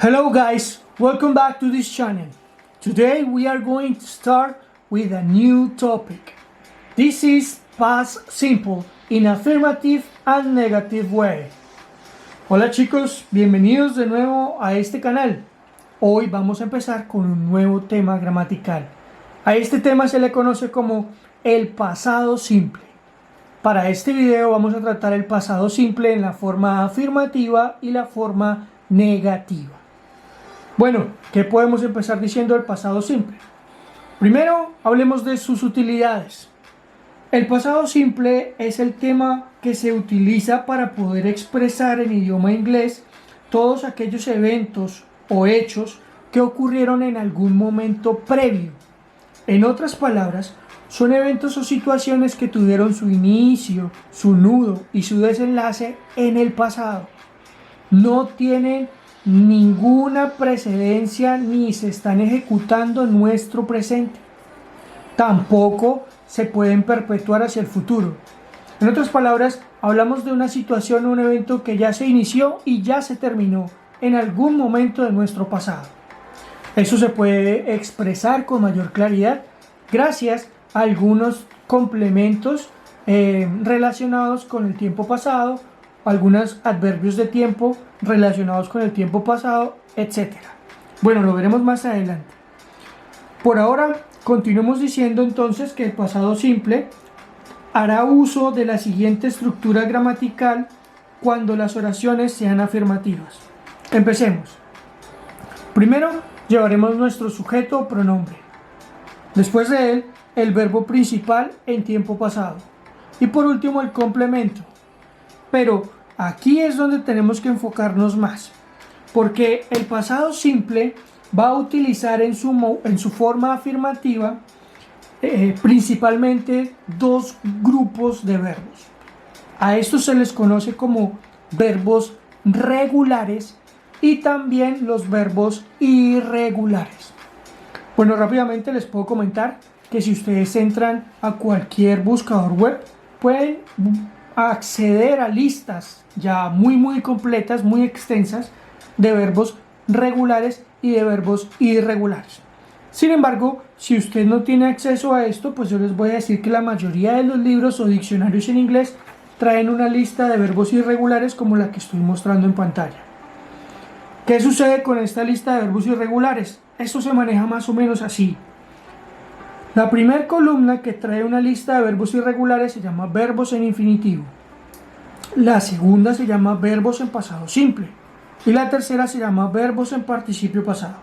Hello guys, welcome back to this channel. Today we are going to start with a new topic. This is past simple in affirmative and negative way. Hola chicos, bienvenidos de nuevo a este canal. Hoy vamos a empezar con un nuevo tema gramatical. A este tema se le conoce como el pasado simple. Para este video vamos a tratar el pasado simple en la forma afirmativa y la forma negativa. Bueno, ¿qué podemos empezar diciendo del pasado simple? Primero, hablemos de sus utilidades. El pasado simple es el tema que se utiliza para poder expresar en idioma inglés todos aquellos eventos o hechos que ocurrieron en algún momento previo. En otras palabras, son eventos o situaciones que tuvieron su inicio, su nudo y su desenlace en el pasado. No tienen ninguna precedencia ni se están ejecutando en nuestro presente. Tampoco se pueden perpetuar hacia el futuro. En otras palabras, hablamos de una situación o un evento que ya se inició y ya se terminó en algún momento de nuestro pasado. Eso se puede expresar con mayor claridad gracias a algunos complementos relacionados con el tiempo pasado, algunos adverbios de tiempo relacionados con el tiempo pasado, etc. Bueno, lo veremos más adelante. Por ahora, continuemos diciendo entonces que el pasado simple hará uso de la siguiente estructura gramatical cuando las oraciones sean afirmativas. Empecemos. Primero, llevaremos nuestro sujeto o pronombre. Después de él, el verbo principal en tiempo pasado. Y por último, el complemento. Pero aquí es donde tenemos que enfocarnos más, porque el pasado simple va a utilizar en su forma afirmativa principalmente dos grupos de verbos. A estos se les conoce como verbos regulares y también los verbos irregulares. Bueno, rápidamente les puedo comentar que si ustedes entran a cualquier buscador web, pueden acceder a listas ya muy completas, muy extensas de verbos regulares y de verbos irregulares. Sin embargo, si usted no tiene acceso a esto, pues yo les voy a decir que la mayoría de los libros o diccionarios en inglés traen una lista de verbos irregulares como la que estoy mostrando en pantalla. ¿Qué sucede con esta lista de verbos irregulares? Esto se maneja más o menos así. La primera columna que trae una lista de verbos irregulares se llama verbos en infinitivo. La segunda se llama verbos en pasado simple. Y la tercera se llama verbos en participio pasado.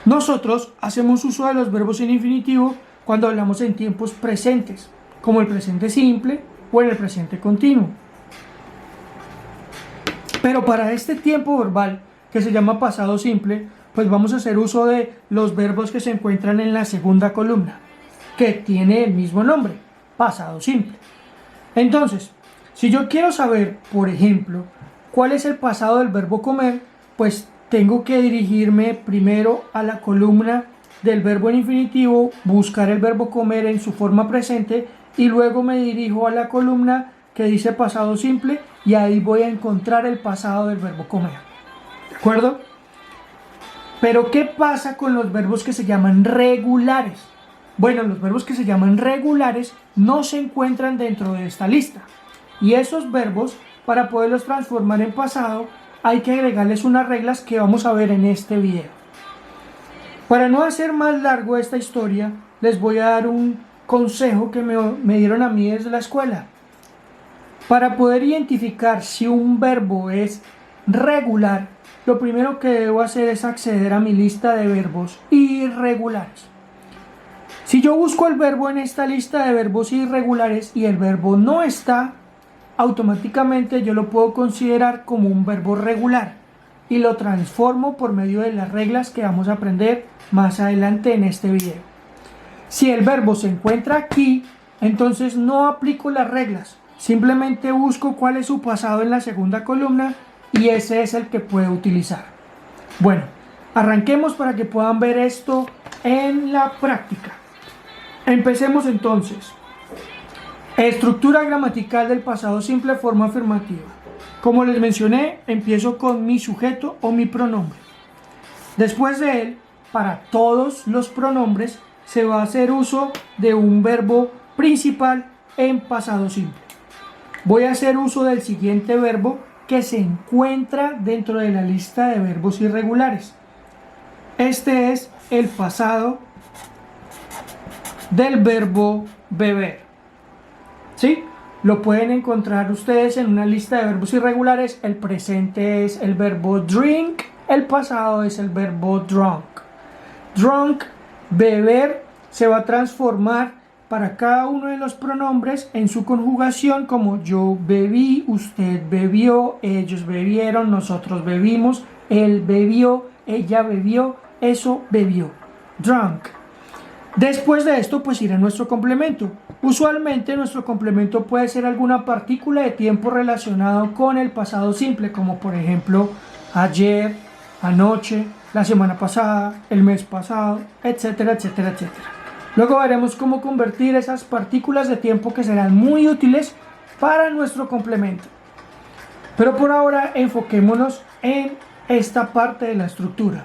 Nosotros hacemos uso de los verbos en infinitivo cuando hablamos en tiempos presentes, como el presente simple o en el presente continuo. Pero para este tiempo verbal, que se llama pasado simple, pues vamos a hacer uso de los verbos que se encuentran en la segunda columna, que tiene el mismo nombre, pasado simple. Entonces, si yo quiero saber, por ejemplo, cuál es el pasado del verbo comer, pues tengo que dirigirme primero a la columna del verbo en infinitivo, buscar el verbo comer en su forma presente y luego me dirijo a la columna que dice pasado simple y ahí voy a encontrar el pasado del verbo comer. ¿De acuerdo? Pero ¿qué pasa con los verbos que se llaman regulares? Bueno, los verbos que se llaman regulares no se encuentran dentro de esta lista. Y esos verbos, para poderlos transformar en pasado, hay que agregarles unas reglas que vamos a ver en este video. Para no hacer más largo esta historia, les voy a dar un consejo que me dieron a mí desde la escuela. Para poder identificar si un verbo es regular, lo primero que debo hacer es acceder a mi lista de verbos irregulares. Si yo busco el verbo en esta lista de verbos irregulares y el verbo no está, automáticamente yo lo puedo considerar como un verbo regular y lo transformo por medio de las reglas que vamos a aprender más adelante en este video. Si el verbo se encuentra aquí, entonces no aplico las reglas, simplemente busco cuál es su pasado en la segunda columna y ese es el que puedo utilizar. Bueno, arranquemos para que puedan ver esto en la práctica. Empecemos entonces. Estructura gramatical del pasado simple, forma afirmativa. Como les mencioné, empiezo con mi sujeto o mi pronombre. Después de él, para todos los pronombres, se va a hacer uso de un verbo principal en pasado simple. Voy a hacer uso del siguiente verbo que se encuentra dentro de la lista de verbos irregulares. Este es el pasado del verbo beber. ¿Sí? Lo pueden encontrar ustedes en una lista de verbos irregulares. El presente es el verbo drink, el pasado es el verbo drunk. Drunk, beber, se va a transformar para cada uno de los pronombres en su conjugación como yo bebí, usted bebió, ellos bebieron, nosotros bebimos, él bebió, ella bebió, eso bebió. Drunk. Después de esto, pues irá nuestro complemento. Usualmente nuestro complemento puede ser alguna partícula de tiempo relacionado con el pasado simple, como por ejemplo ayer, anoche, la semana pasada, el mes pasado, etcétera, etcétera, etcétera. Luego veremos cómo convertir esas partículas de tiempo que serán muy útiles para nuestro complemento. Pero por ahora enfoquémonos en esta parte de la estructura.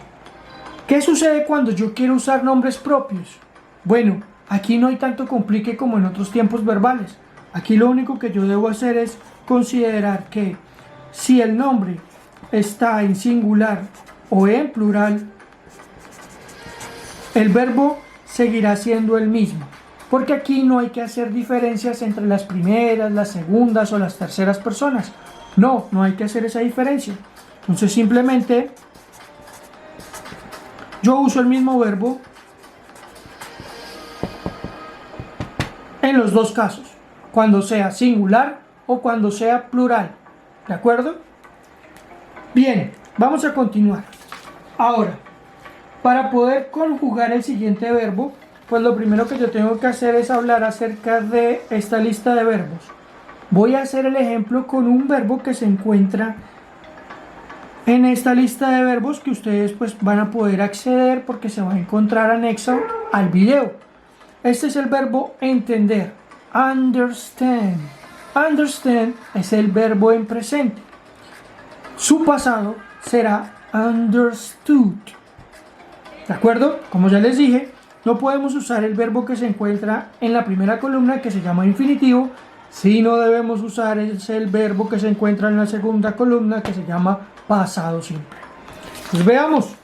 ¿Qué sucede cuando yo quiero usar nombres propios? Bueno, aquí no hay tanto complique como en otros tiempos verbales. Aquí lo único que yo debo hacer es considerar que si el nombre está en singular o en plural, el verbo seguirá siendo el mismo, porque aquí no hay que hacer diferencias entre las primeras, las segundas o las terceras personas. No hay que hacer esa diferencia. Entonces simplemente yo uso el mismo verbo en los dos casos, cuando sea singular o cuando sea plural. ¿De acuerdo? Bien, vamos a continuar. Ahora, para poder conjugar el siguiente verbo, pues lo primero que yo tengo que hacer es hablar acerca de esta lista de verbos. Voy a hacer el ejemplo con un verbo que se encuentra en esta lista de verbos que ustedes pues van a poder acceder porque se va a encontrar anexo al video. Este es el verbo entender, understand. Understand es el verbo en presente. Su pasado será understood. ¿De acuerdo? Como ya les dije, no podemos usar el verbo que se encuentra en la primera columna que se llama infinitivo, sino debemos usar el verbo que se encuentra en la segunda columna que se llama pasado simple. Pues veamos.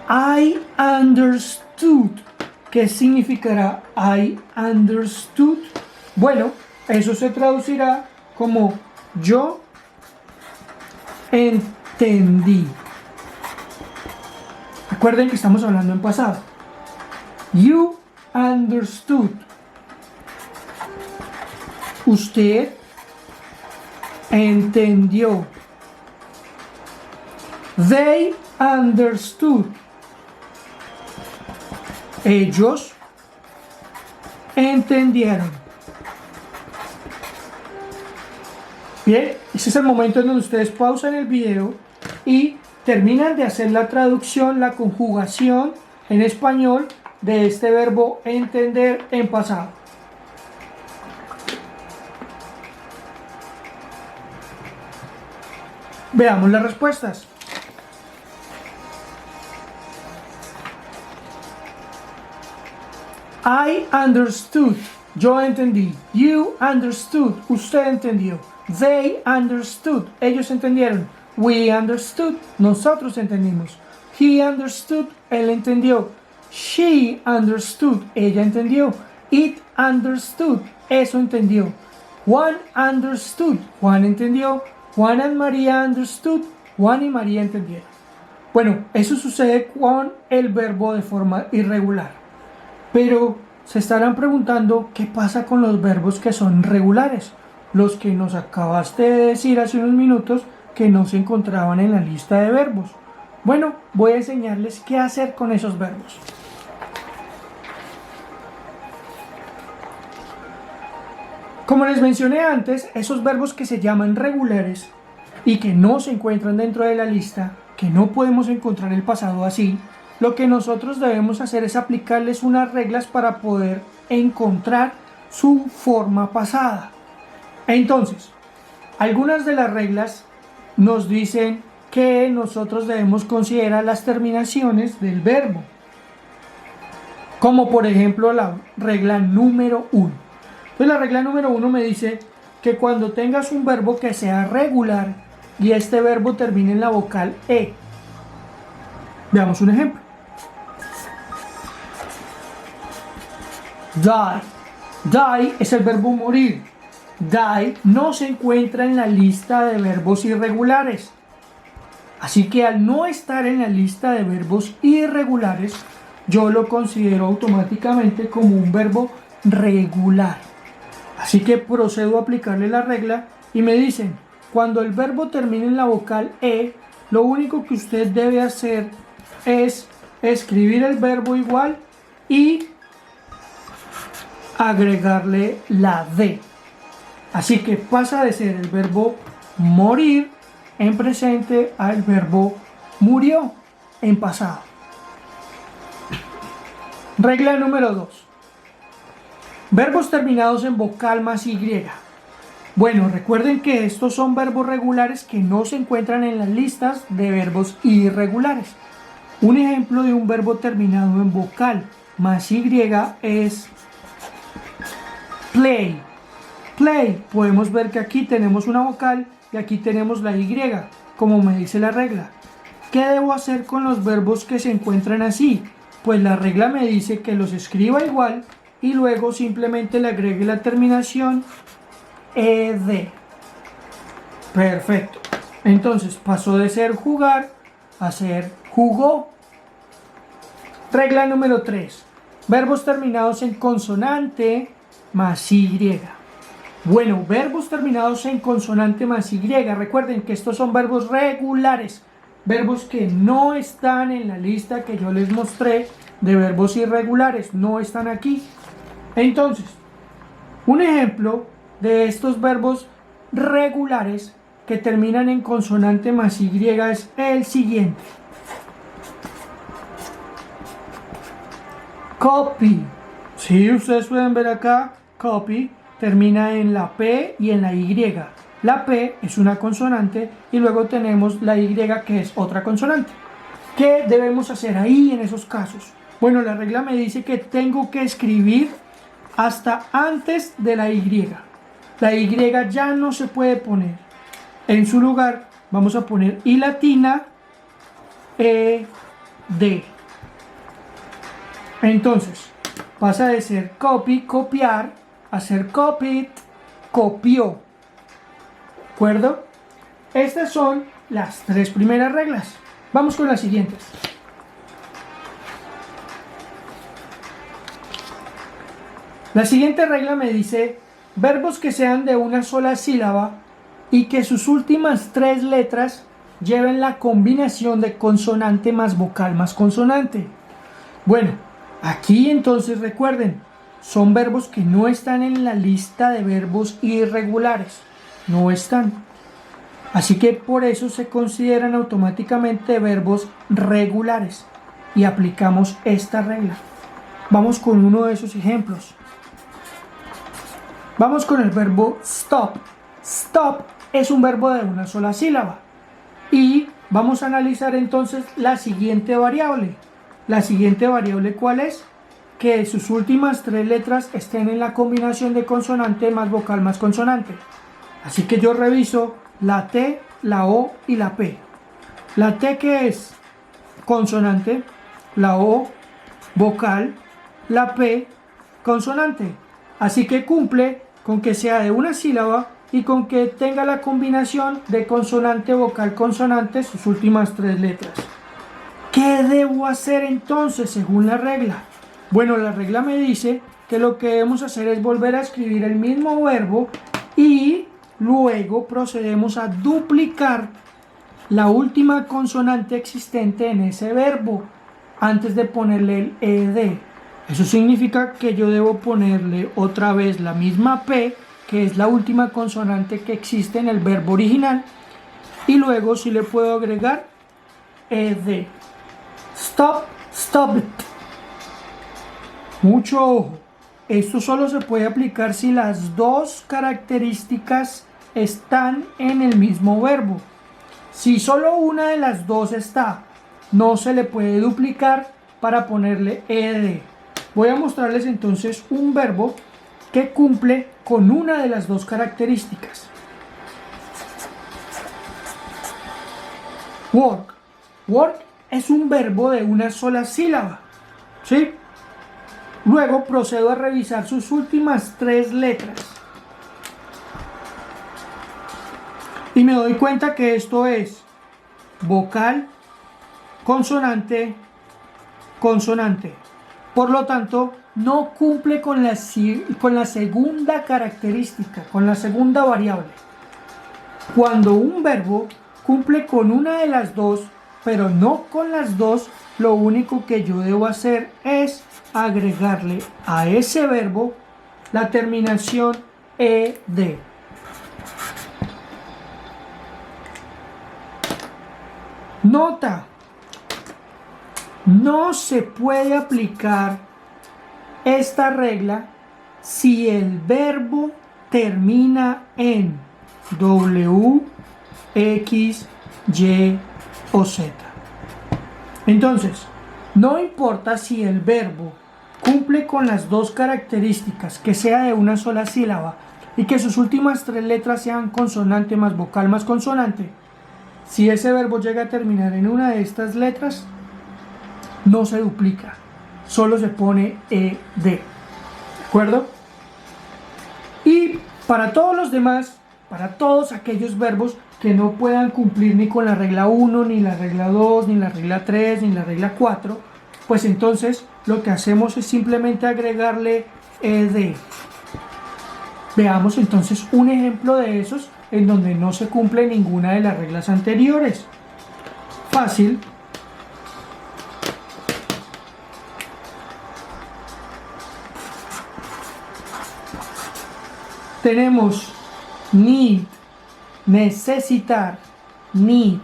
I understood. ¿Qué significará I understood? Bueno, eso se traducirá como yo entendí. Recuerden que estamos hablando en pasado. You understood. Usted entendió. They understood. Ellos entendieron. Bien, ese es el momento en donde ustedes pausan el video y terminan de hacer la traducción, la conjugación en español de este verbo entender en pasado. Veamos las respuestas. I understood. Yo entendí. You understood. Usted entendió. They understood. Ellos entendieron. We understood. Nosotros entendimos. He understood. Él entendió. She understood. Ella entendió. It understood. Eso entendió. Juan understood. Juan entendió. Juan and María understood. Juan y María entendieron. Bueno, eso sucede con el verbo de forma irregular. Pero se estarán preguntando qué pasa con los verbos que son regulares, los que nos acabaste de decir hace unos minutos que no se encontraban en la lista de verbos. Bueno, voy a enseñarles qué hacer con esos verbos. Como les mencioné antes, esos verbos que se llaman regulares y que no se encuentran dentro de la lista, que no podemos encontrar el pasado así, lo que nosotros debemos hacer es aplicarles unas reglas para poder encontrar su forma pasada. Entonces, algunas de las reglas nos dicen que nosotros debemos considerar las terminaciones del verbo, como por ejemplo la regla número 1. Entonces la regla número 1 me dice que cuando tengas un verbo que sea regular y este verbo termine en la vocal E. Veamos un ejemplo. Die. Die es el verbo morir. Die no se encuentra en la lista de verbos irregulares. Así que al no estar en la lista de verbos irregulares, yo lo considero automáticamente como un verbo regular. Así que procedo a aplicarle la regla y me dicen, cuando el verbo termine en la vocal E, lo único que usted debe hacer es escribir el verbo igual y agregarle la D. Así que pasa de ser el verbo morir en presente al verbo murió en pasado. Regla número 2. Verbos terminados en vocal más Y. Bueno, recuerden que estos son verbos regulares que no se encuentran en las listas de verbos irregulares. Un ejemplo de un verbo terminado en vocal más Y es play. Play. Podemos ver que aquí tenemos una vocal y aquí tenemos la Y, como me dice la regla. ¿Qué debo hacer con los verbos que se encuentran así? Pues la regla me dice que los escriba igual y luego simplemente le agregue la terminación ed. Perfecto. Entonces pasó de ser jugar a ser jugó. Regla número 3. Verbos terminados en consonante más Y. Bueno, verbos terminados en consonante más Y. Recuerden que estos son verbos regulares. Verbos que no están en la lista que yo les mostré de verbos irregulares. No están aquí. Entonces, un ejemplo de estos verbos regulares que terminan en consonante más Y es el siguiente. Copy. Si ustedes pueden ver acá, copy termina en la P y en la Y. La P es una consonante y luego tenemos la Y que es otra consonante. ¿Qué debemos hacer ahí en esos casos? Bueno, la regla me dice que tengo que escribir hasta antes de la Y. La Y ya no se puede poner. En su lugar vamos a poner I latina, E, D. Entonces, pasa de ser copy, copiar, a ser copied, copió. ¿De acuerdo? Estas son las 3 primeras reglas. Vamos con las siguientes. La siguiente regla me dice verbos que sean de una sola sílaba y que sus últimas 3 letras lleven la combinación de consonante más vocal más consonante. Bueno, aquí entonces recuerden, son verbos que no están en la lista de verbos irregulares. No están. Así que por eso se consideran automáticamente verbos regulares. Y aplicamos esta regla. Vamos con uno de esos ejemplos. Vamos con el verbo stop. Stop es un verbo de una sola sílaba. Y vamos a analizar entonces la siguiente variable. La siguiente variable, ¿cuál es? Que sus últimas 3 letras estén en la combinación de consonante más vocal más consonante. Así que yo reviso la T, la O y la P. La T que es consonante, la O vocal, la P consonante. Así que cumple con que sea de una sílaba y con que tenga la combinación de consonante, vocal, consonante, sus últimas 3 letras. ¿Qué debo hacer entonces según la regla? Bueno, la regla me dice que lo que debemos hacer es volver a escribir el mismo verbo y luego procedemos a duplicar la última consonante existente en ese verbo antes de ponerle el ed. Eso significa que yo debo ponerle otra vez la misma P, que es la última consonante que existe en el verbo original, y luego sí le puedo agregar ed. Stop, stop it. Mucho ojo. esto solo se puede aplicar si las dos características están en el mismo verbo. Si solo una de las dos está, no se le puede duplicar para ponerle ed. Voy a mostrarles entonces un verbo que cumple con una de las dos características. Work. Work es un verbo de una sola sílaba, ¿sí? Luego procedo a revisar sus últimas 3 letras. Y me doy cuenta que esto es vocal, consonante, consonante. Por lo tanto, no cumple con la segunda característica, con la segunda variable. Cuando un verbo cumple con una de las dos, pero no con las dos, lo único que yo debo hacer es agregarle a ese verbo la terminación ed. Nota, no se puede aplicar esta regla si el verbo termina en W, X, Y o Z. Entonces, no importa si el verbo cumple con las dos características, que sea de una sola sílaba y que sus últimas 3 letras sean consonante más vocal más consonante. Si ese verbo llega a terminar en una de estas letras, no se duplica, solo se pone ed. ¿De acuerdo? Y para todos los demás, para todos aquellos verbos que no puedan cumplir ni con la regla 1, ni la regla 2, ni la regla 3, ni la regla 4, pues entonces lo que hacemos es simplemente agregarle ed. Veamos entonces un ejemplo de esos en donde no se cumple ninguna de las reglas anteriores. Fácil. Tenemos need, necesitar, need.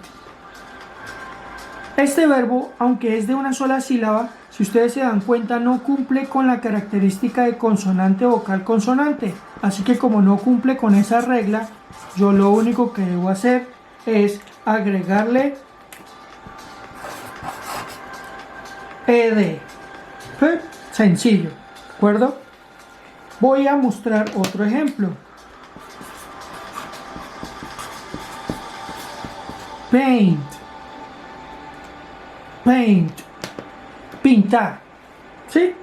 Este verbo, aunque es de una sola sílaba, si ustedes se dan cuenta, no cumple con la característica de consonante, vocal, consonante. Así que como no cumple con esa regla, yo lo único que debo hacer es agregarle ed. Sencillo, ¿de acuerdo? Voy a mostrar otro ejemplo. Paint. Paint. Pintar. ¿Sí?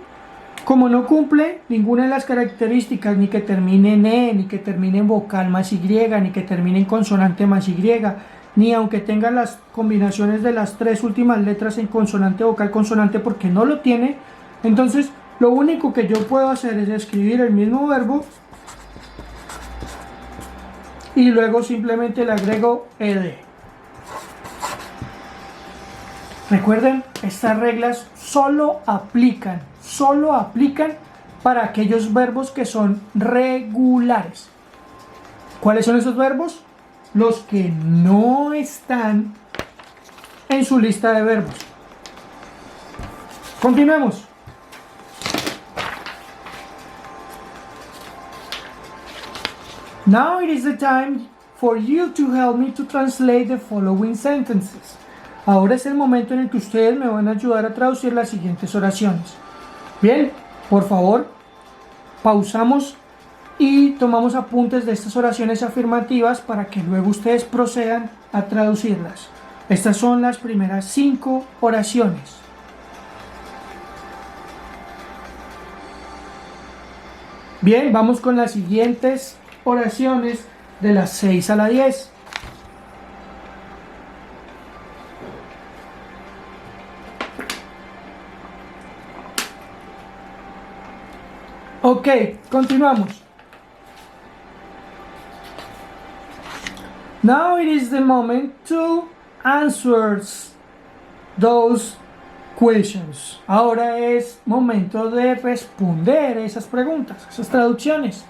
Como no cumple ninguna de las características, ni que termine en E, ni que termine en vocal más Y, ni que termine en consonante más Y, ni aunque tenga las combinaciones de las 3 últimas letras en consonante, vocal, consonante, porque no lo tiene, entonces lo único que yo puedo hacer es escribir el mismo verbo y luego simplemente le agrego ed. Recuerden, estas reglas solo aplican para aquellos verbos que son regulares. ¿Cuáles son esos verbos? Los que no están en su lista de verbos. Continuemos. Now it is the time for you to help me to translate the following sentences. Ahora es el momento en el que ustedes me van a ayudar a traducir las siguientes oraciones. Bien, por favor, pausamos y tomamos apuntes de estas oraciones afirmativas para que luego ustedes procedan a traducirlas. Estas son las primeras 5 oraciones. Bien, vamos con las siguientes oraciones de las 6 a la 10. Ok, continuamos. Now it is the moment to answer those questions. Ahora es momento de responder esas preguntas, esas traducciones.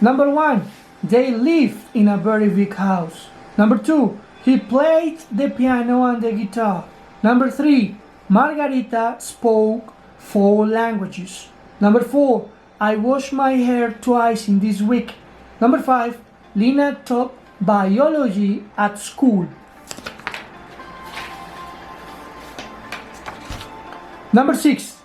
Number 1, they lived in a very big house. Number 2, he played the piano and the guitar. Number 3, Margarita spoke 4 languages. Number 4, I wash my hair twice in this week. Number 5, Lina taught biology at school. Number 6,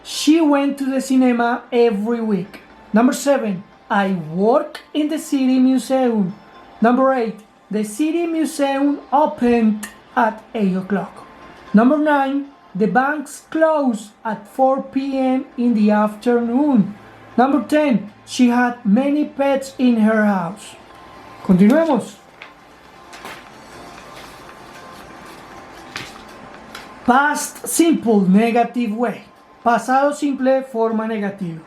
she went to the cinema every week. Number 7, I work in the city museum. Number 8, the city museum opened at 8 o'clock. Number 9, the banks close at 4 p.m. in the afternoon. Number 10, she had many pets in her house. Continuemos. Past simple, negative way. Pasado simple, forma negativa.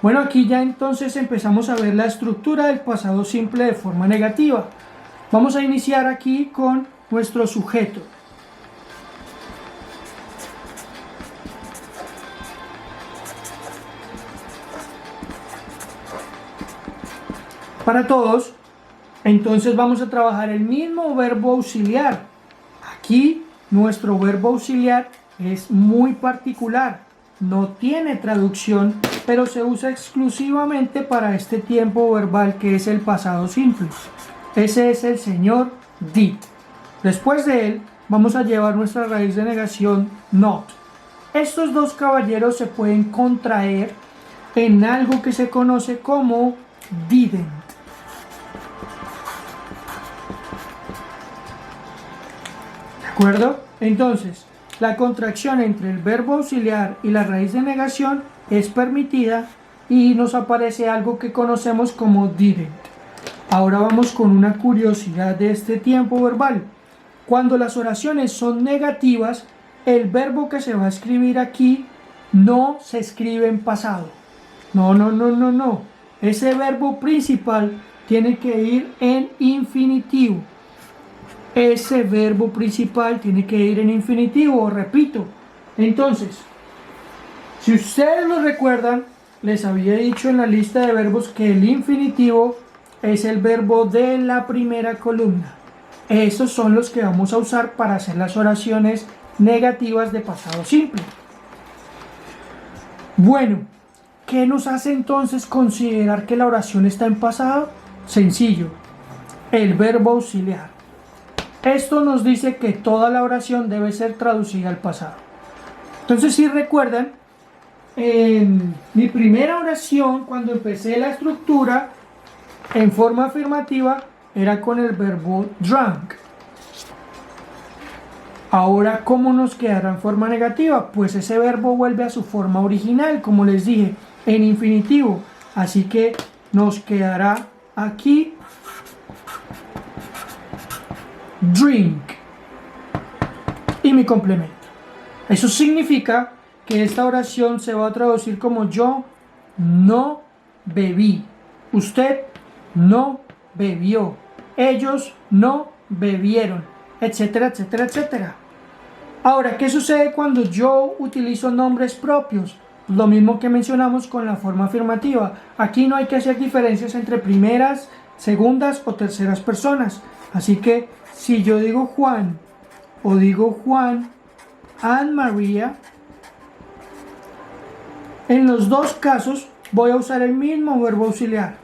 Bueno, aquí ya entonces empezamos a ver la estructura del pasado simple de forma negativa. Vamos a iniciar aquí con nuestro sujeto. Para todos, entonces vamos a trabajar el mismo verbo auxiliar. Aquí nuestro verbo auxiliar es muy particular, no tiene traducción, pero se usa exclusivamente para este tiempo verbal que es el pasado simple. Ese es el señor did. Después de él vamos a llevar nuestra raíz de negación not. Estos dos caballeros se pueden contraer en algo que se conoce como didn't. ¿De acuerdo? Entonces, la contracción entre el verbo auxiliar y la raíz de negación es permitida y nos aparece algo que conocemos como didn't. Ahora vamos con una curiosidad de este tiempo verbal. Cuando las oraciones son negativas, el verbo que se va a escribir aquí no se escribe en pasado. No. Ese verbo principal tiene que ir en infinitivo. Ese verbo principal tiene que ir en infinitivo, repito. Entonces, si ustedes lo recuerdan, les había dicho en la lista de verbos que el infinitivo es el verbo de la primera columna. Esos son los que vamos a usar para hacer las oraciones negativas de pasado simple. Bueno, ¿qué nos hace entonces considerar que la oración está en pasado? Sencillo, el verbo auxiliar. Esto nos dice que toda la oración debe ser traducida al pasado. Entonces, si recuerdan, en mi primera oración, cuando empecé la estructura, en forma afirmativa, era con el verbo drank. Ahora, ¿cómo nos quedará en forma negativa? Pues ese verbo vuelve a su forma original, como les dije, en infinitivo. Así que nos quedará aquí drink y mi complemento. Eso significa que esta oración se va a traducir como yo no bebí, usted no bebió, ellos no bebieron, etcétera, etcétera, etcétera. Ahora, ¿qué sucede cuando yo utilizo nombres propios? Lo mismo que mencionamos con la forma afirmativa. Aquí no hay que hacer diferencias entre primeras, segundas o terceras personas. Así que si yo digo Juan o digo Juan and María, en los dos casos voy a usar el mismo verbo auxiliar.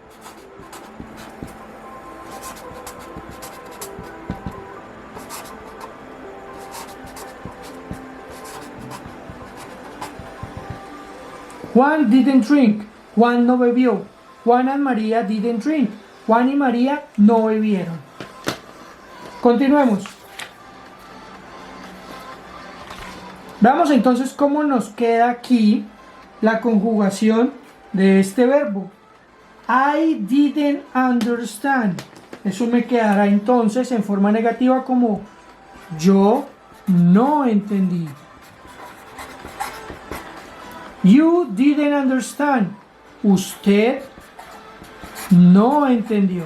Juan didn't drink. Juan no bebió. Juan and María didn't drink. Juan y María no bebieron. Continuemos. Veamos entonces cómo nos queda aquí la conjugación de este verbo. I didn't understand. Eso me quedará entonces en forma negativa como yo no entendí. You didn't understand. Usted no entendió.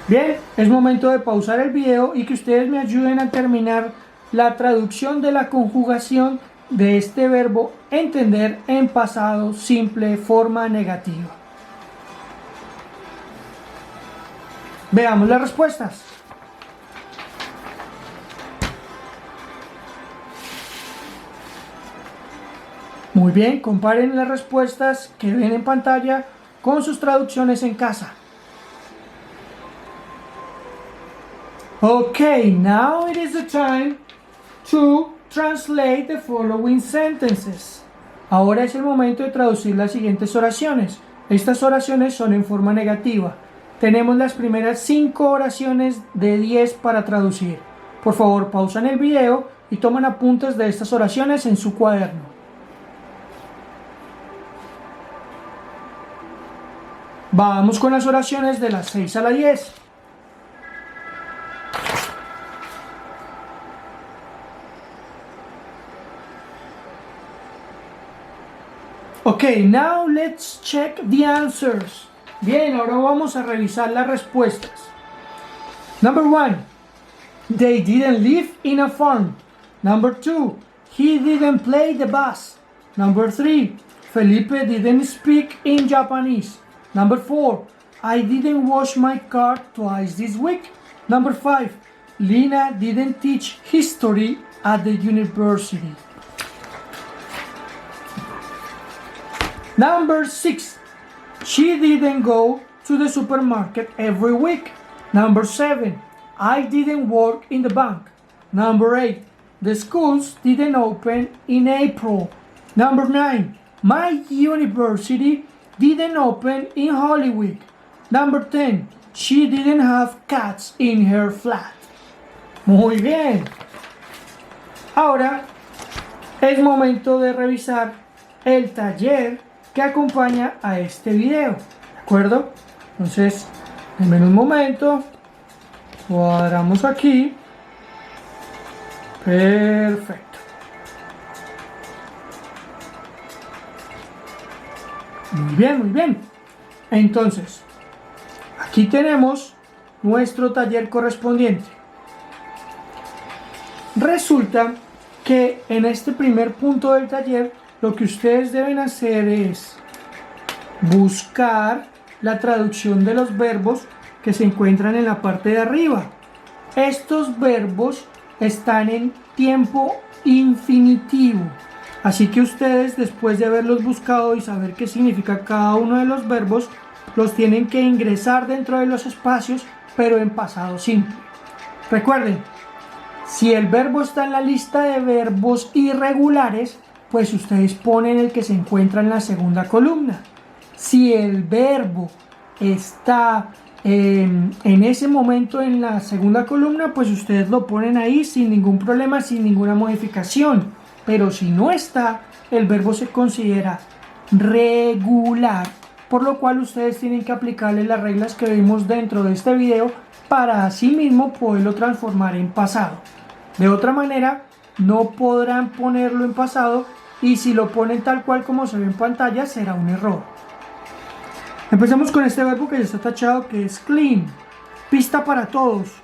Bien, es momento de pausar el video y que ustedes me ayuden a terminar la traducción de la conjugación de este verbo entender en pasado simple, forma negativa. Veamos las respuestas. Muy bien, comparen las respuestas que ven en pantalla con sus traducciones en casa. Okay, now it is the time to translate the following sentences. Ahora es el momento de traducir las siguientes oraciones. Estas oraciones son en forma negativa. Tenemos las primeras 5 oraciones de 10 para traducir. Por favor, pausan el video y toman apuntes de estas oraciones en su cuaderno. Vamos con las oraciones de las 6 a la 10. Okay, now let's check the answers. Bien, ahora vamos a revisar las respuestas. Number 1, they didn't live in a farm. Number 2, he didn't play the bass. Number 3, Felipe didn't speak in Japanese. Number 4, I didn't wash my car twice this week. Number 5, Lina didn't teach history at the university. Number 6, she didn't go to the supermarket every week. Number 7, I didn't work in the bank. Number 8, the schools didn't open in April. Number 9, my university didn't open in Holy Week. Number 10, she didn't have cats in her flat. Muy bien. Ahora es momento de revisar el taller que acompaña a este video, ¿de acuerdo? Entonces, en un momento, cuadramos aquí. Perfecto. Muy bien, muy bien. Entonces, aquí tenemos nuestro taller correspondiente. Resulta que en este primer punto del taller, lo que ustedes deben hacer es buscar la traducción de los verbos que se encuentran en la parte de arriba. Estos verbos están en tiempo infinitivo, así que ustedes, después de haberlos buscado y saber qué significa cada uno de los verbos, los tienen que ingresar dentro de los espacios, pero en pasado simple. Recuerden, si el verbo está en la lista de verbos irregulares, pues ustedes ponen el que se encuentra en la segunda columna. Si el verbo está en ese momento en la segunda columna, pues ustedes lo ponen ahí sin ningún problema, sin ninguna modificación. Pero si no está, el verbo se considera regular, por lo cual ustedes tienen que aplicarle las reglas que vimos dentro de este video para así mismo poderlo transformar en pasado. De otra manera, no podrán ponerlo en pasado, y si lo ponen tal cual como se ve en pantalla, será un error. Empecemos con este verbo que ya está tachado, que es clean. Pista para todos.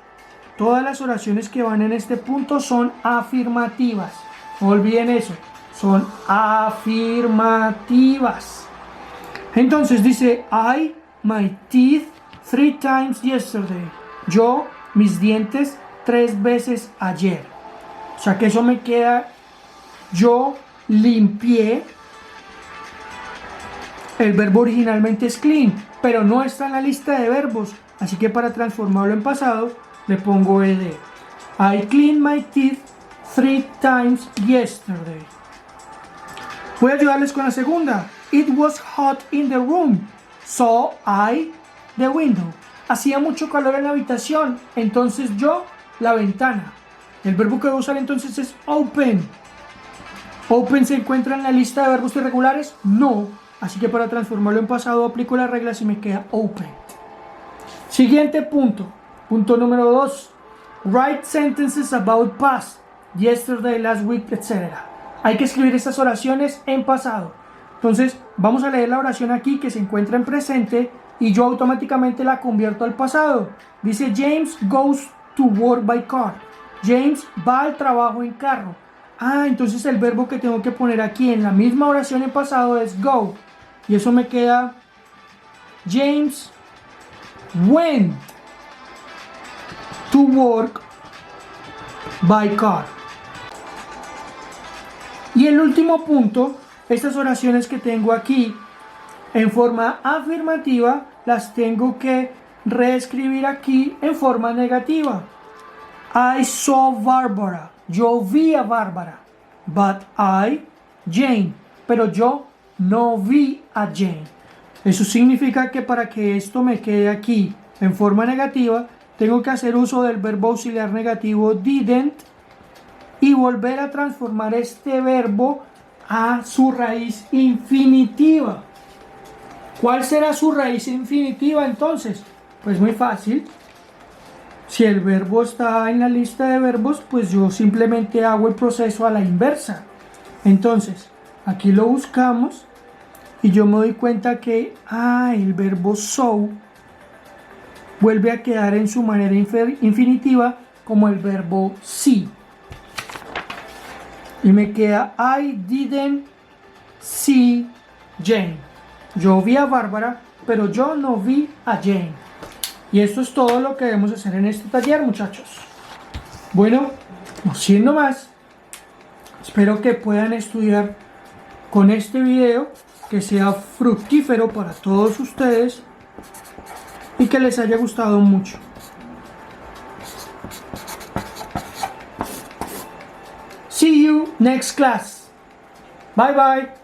Todas las oraciones que van en este punto son afirmativas. No olviden eso. Son afirmativas. Entonces dice, I, my teeth 3 times yesterday. Yo, mis dientes 3 veces ayer. O sea que eso me queda, yo limpié. El verbo originalmente es clean, pero no está en la lista de verbos, así que para transformarlo en pasado le pongo ed. I cleaned my teeth 3 times yesterday. Voy a ayudarles con la segunda. It was hot in the room, so I the window. Hacía mucho calor en la habitación, entonces yo la ventana. El verbo que voy a usar entonces es open. ¿Open se encuentra en la lista de verbos irregulares? No. Así que para transformarlo en pasado aplico las reglas y me queda open. Siguiente punto. Punto número 2. Write sentences about past, yesterday, last week, etc. Hay que escribir estas oraciones en pasado. Entonces vamos a leer la oración aquí que se encuentra en presente y yo automáticamente la convierto al pasado. Dice James goes to work by car. James va al trabajo en carro. Entonces el verbo que tengo que poner aquí en la misma oración en pasado es go. Y eso me queda James went to work by car. Y el último punto estas oraciones que tengo aquí en forma afirmativa las tengo que reescribir aquí en forma negativa. I saw Barbara. Yo vi a Bárbara. But Jane. Pero yo no vi a Jane. Eso significa que para que esto me quede aquí en forma negativa, tengo que hacer uso del verbo auxiliar negativo didn't y volver a transformar este verbo a su raíz infinitiva. ¿Cuál será su raíz infinitiva entonces? Pues muy fácil. Si el verbo está en la lista de verbos, pues yo simplemente hago el proceso a la inversa. Entonces, aquí lo buscamos y yo me doy cuenta que el verbo so vuelve a quedar en su manera infinitiva como el verbo see. Y me queda I didn't see Jane. Yo vi a Bárbara, pero yo no vi a Jane. Y esto es todo lo que debemos hacer en este taller, muchachos. Bueno, no siendo más, espero que puedan estudiar con este video, que sea fructífero para todos ustedes y que les haya gustado mucho. See you next class. Bye bye.